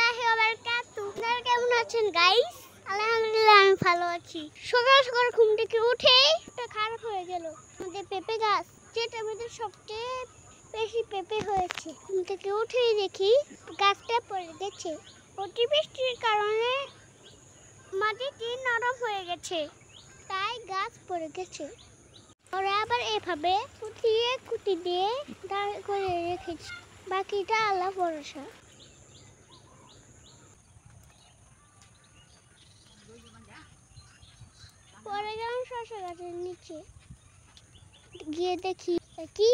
রাহমাতুল্লাহি ওয়া বারাকাতুহু। আপনারা কেমন আছেন গাইস? আলহামদুলিল্লাহ আমি ভালো আছি। সকাল সকাল ঘুম থেকে উঠে একটা খারাপ হয়ে গেল। আমাদের পেঁপে গাছ, যেটা আমাদের সবচেয়ে বেশি পেঁপে হয়েছে। ঘুম থেকে উঠেই দেখি গাছটা পড়ে গেছে। অতিবৃষ্টির কারণে মাটিটি নরম হয়ে গেছে, তাই গাছ পড়ে গেছে। ওরা আবার এভাবে কুটি দিয়ে দাঁড় করে রেখেছে। বাকিটা আল্লাহ ভরসা। পরে গেলাম শসা গাছের নিচে, গিয়ে দেখি কি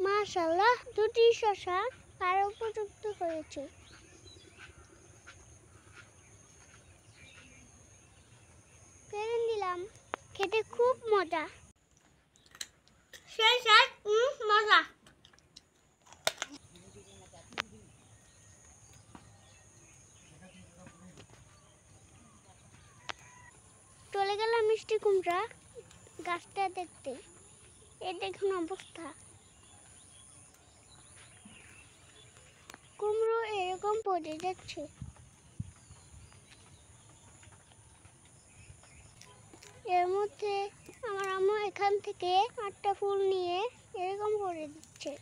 মাশাআল্লাহ, দুটি শসা আর উপযুক্ত হয়েছে। পেরে নিলাম, খেতে খুব মজা। মজা। চলে গেলাম মিষ্টি কুমড়া গাছটা দেখতে। এই দেখুন অবস্থা, কুমড়ো এরকম পড়ে যাচ্ছে। এর মধ্যে আমার আম্মু এখান থেকে 8টা ফুল নিয়ে এরকম করে দিচ্ছে।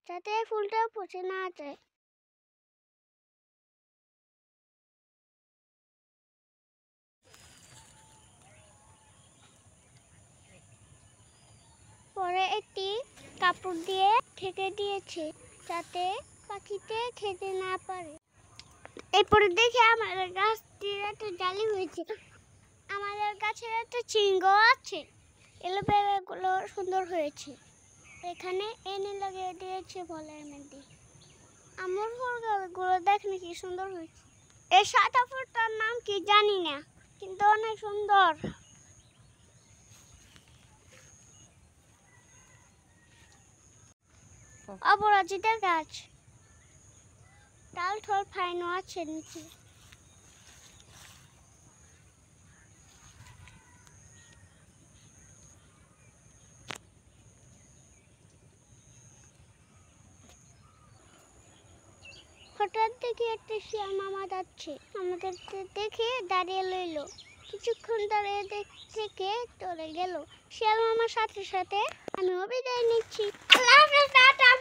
যাতে ফুলটা পচে না যায়। পরে একটি কাপড় দিয়ে ঢেকে দিয়েছে, যাতে পাখিতে খেতে না পারে। এরপরে দেখে আমাদের গাছটির একটা জালি হয়েছে। আমাদের গাছের একটা চিংড় আছে, এলো পেঁপেগুলো সুন্দর হয়েছে। এখানে এনে লাগিয়ে দিয়েছে ফলের মধ্যে। আমার ফুলগুলো দেখেন কি সুন্দর হয়েছে। এই সাদা ফুলটার নাম কি জানি না, কিন্তু অনেক সুন্দর। অপরাজিতার গাছ, ডাল ঠল ফাইনও আছে নিচে। হঠাৎ দেখে একটা শিয়াল মামা যাচ্ছে, আমাদের দেখে দাঁড়িয়ে লইল। কিছুক্ষণ দাঁড়িয়ে থেকে চলে গেল। শিয়াল মামার সাথে সাথে আমিও বিদায় নিচ্ছি। আল্লাহ হাফেজ, টাটা।